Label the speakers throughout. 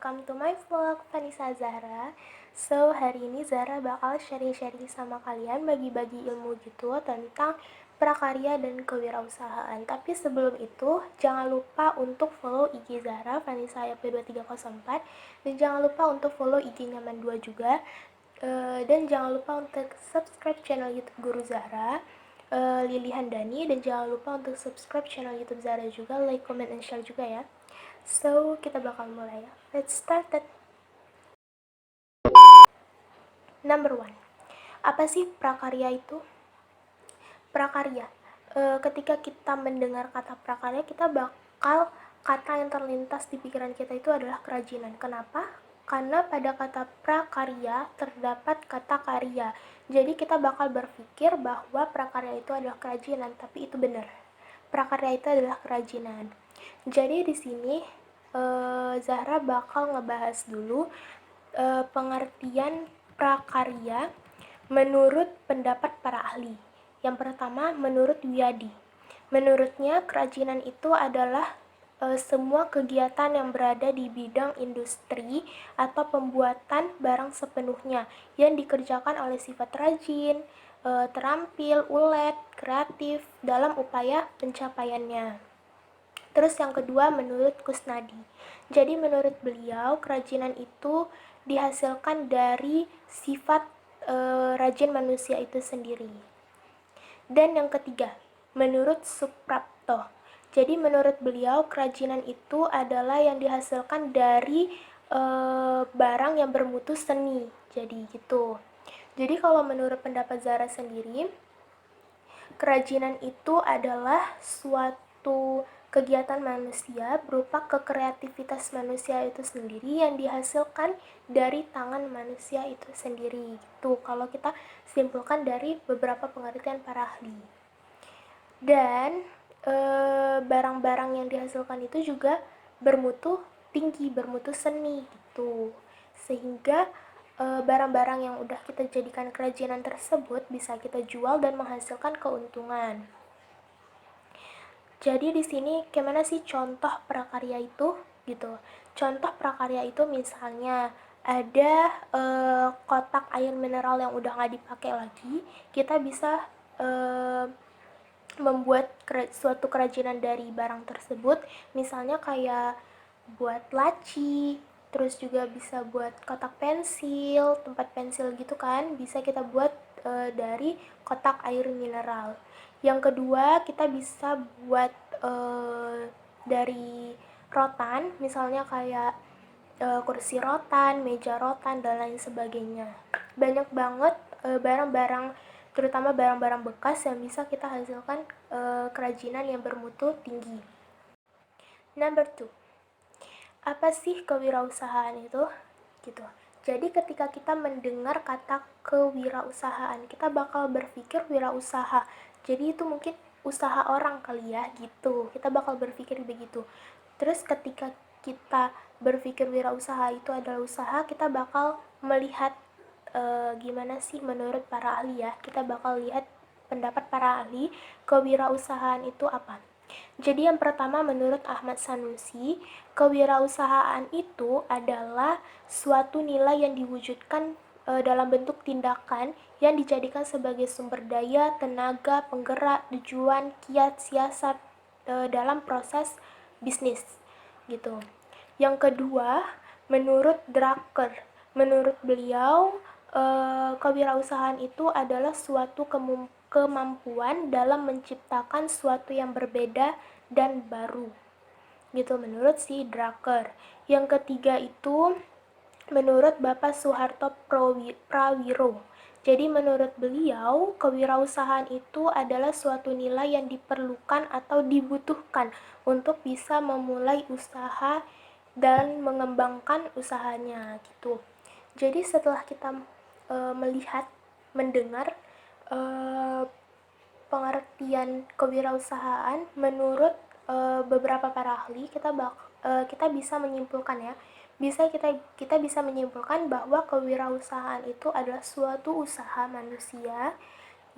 Speaker 1: welcome to my vlog Vanessa Zahra. So, hari ini Zahra bakal sharing-sharing sama kalian, bagi-bagi ilmu gitu tentang prakarya dan kewirausahaan. Tapi sebelum itu, jangan lupa untuk follow IG Zahra, Vanessa YP2304, dan jangan lupa untuk follow IG Nyaman 2 juga. Dan jangan lupa untuk subscribe channel YouTube Guru Zahra, Lili Handani, dan jangan lupa untuk subscribe channel YouTube Zahra juga, like, comment, and share juga ya. So, kita bakal mulai ya. Let's start it. Number one. Apa sih prakarya itu? Prakarya. Ketika kita mendengar kata prakarya, kita bakal kata yang terlintas di pikiran kita itu adalah kerajinan. Kenapa? Karena pada kata prakarya terdapat kata karya. Jadi kita bakal berpikir bahwa prakarya itu adalah kerajinan, tapi itu benar. Prakarya itu adalah kerajinan. Jadi di sini Zahra bakal ngebahas dulu pengertian prakarya menurut pendapat para ahli. Yang pertama, menurut Wiyadi. Menurutnya, kerajinan itu adalah semua kegiatan yang berada di bidang industri atau pembuatan barang sepenuhnya yang dikerjakan oleh sifat rajin, terampil, ulet, kreatif dalam upaya pencapaiannya. Terus yang kedua, menurut Kusnadi. Jadi menurut beliau, kerajinan itu dihasilkan dari sifat rajin manusia itu sendiri. Dan yang ketiga, menurut Suprapto. Jadi menurut beliau, kerajinan itu adalah yang dihasilkan dari barang yang bermutu seni. Jadi gitu. Jadi kalau menurut pendapat Zahra sendiri, kerajinan itu adalah suatu kegiatan manusia berupa kekreativitas manusia itu sendiri yang dihasilkan dari tangan manusia itu sendiri. Itu kalau kita simpulkan dari beberapa pengertian para ahli. Dan barang-barang yang dihasilkan itu juga bermutu tinggi, bermutu seni gitu. Sehingga barang-barang yang udah kita jadikan kerajinan tersebut bisa kita jual dan menghasilkan keuntungan. Jadi di sini gimana sih contoh prakarya itu gitu. Contoh prakarya itu misalnya ada kotak air mineral yang udah nggak dipakai lagi, kita bisa membuat suatu kerajinan dari barang tersebut, misalnya kayak buat laci, terus juga bisa buat kotak pensil, tempat pensil gitu kan, bisa kita buat dari kotak air mineral. Yang kedua, kita bisa buat dari rotan, misalnya kayak kursi rotan, meja rotan, dan lain sebagainya. Banyak banget barang-barang, terutama barang-barang bekas yang bisa kita hasilkan kerajinan yang bermutu tinggi. Number 2. Apa sih kewirausahaan itu? Gitu. Jadi ketika kita mendengar kata kewirausahaan, kita bakal berpikir wirausaha. Jadi itu mungkin usaha orang kali ya gitu. Kita bakal berpikir begitu. Terus ketika kita berpikir wirausaha itu adalah usaha, kita bakal melihat gimana sih menurut para ahli ya. Kita bakal lihat pendapat para ahli kewirausahaan itu apa. Jadi yang pertama, menurut Ahmad Sanusi, kewirausahaan itu adalah suatu nilai yang diwujudkan dalam bentuk tindakan yang dijadikan sebagai sumber daya, tenaga, penggerak, tujuan, kiat, siasat dalam proses bisnis gitu. Yang kedua, menurut Drucker, menurut beliau kewirausahaan itu adalah suatu kemampuan dalam menciptakan suatu yang berbeda dan baru gitu menurut si Drucker. Yang ketiga itu menurut Bapak Soeharto Prawiro. Jadi menurut beliau, kewirausahaan itu adalah suatu nilai yang diperlukan atau dibutuhkan untuk bisa memulai usaha dan mengembangkan usahanya gitu. Jadi setelah kita melihat, mendengar pengertian kewirausahaan menurut beberapa para ahli, kita bisa menyimpulkan ya, kita bisa menyimpulkan bahwa kewirausahaan itu adalah suatu usaha manusia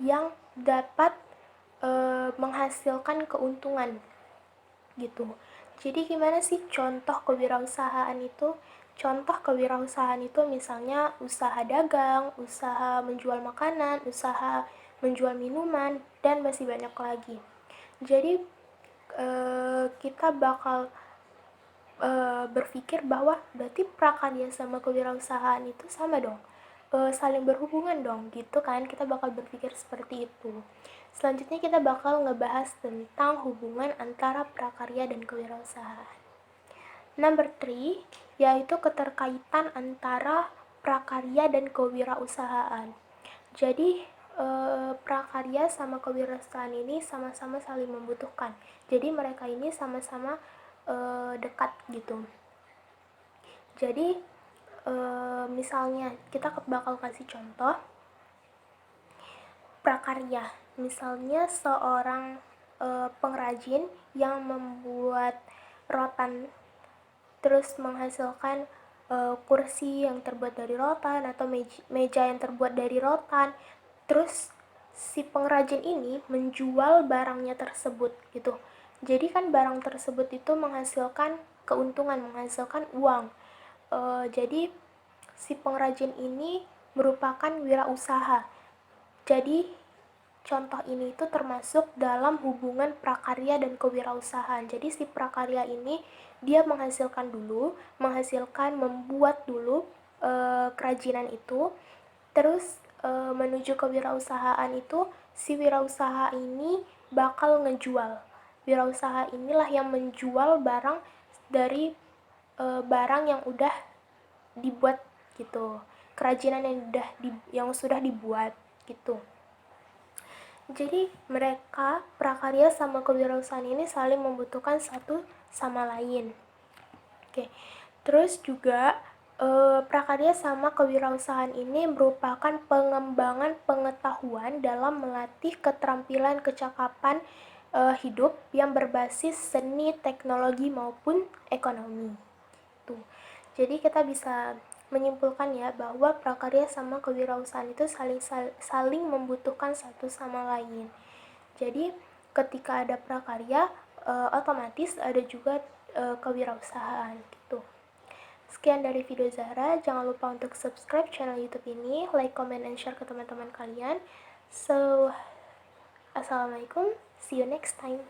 Speaker 1: yang dapat menghasilkan keuntungan gitu. Jadi gimana sih contoh kewirausahaan itu? Contoh kewirausahaan itu misalnya usaha dagang, usaha menjual makanan, usaha menjual minuman, dan masih banyak lagi. Jadi kita bakal berpikir bahwa berarti prakarya sama kewirausahaan itu sama dong, saling berhubungan dong gitu kan, kita bakal berpikir seperti itu. Selanjutnya kita bakal ngebahas tentang hubungan antara prakarya dan kewirausahaan. Number 3 yaitu keterkaitan antara prakarya dan kewirausahaan. Jadi prakarya sama kewirausahaan ini sama-sama saling membutuhkan. Jadi mereka ini sama-sama dekat gitu. Jadi misalnya kita bakal kasih contoh prakarya. Misalnya seorang pengrajin yang membuat rotan terus menghasilkan kursi yang terbuat dari rotan atau meja yang terbuat dari rotan. Terus si pengrajin ini menjual barangnya tersebut gitu. Jadi kan barang tersebut itu menghasilkan keuntungan, menghasilkan uang. Jadi si pengrajin ini merupakan wirausaha. Jadi contoh ini itu termasuk dalam hubungan prakarya dan kewirausahaan. Jadi si prakarya ini dia menghasilkan membuat dulu kerajinan itu, terus menuju kewirausahaan itu si wirausaha ini bakal ngejual. Wirausaha inilah yang menjual barang dari barang yang udah dibuat gitu, kerajinan yang sudah dibuat gitu. Jadi mereka prakarya sama kewirausahaan ini saling membutuhkan satu sama lain. Oke, terus juga prakarya sama kewirausahaan ini merupakan pengembangan pengetahuan dalam melatih keterampilan kecakapan hidup yang berbasis seni, teknologi maupun ekonomi. Tuh. Jadi kita bisa menyimpulkan ya bahwa prakarya sama kewirausahaan itu saling membutuhkan satu sama lain. Jadi ketika ada prakarya otomatis ada juga kewirausahaan gitu. Sekian dari video Zahra, jangan lupa untuk subscribe channel YouTube ini, like, comment, and share ke teman-teman kalian. So, assalamualaikum, see you next time.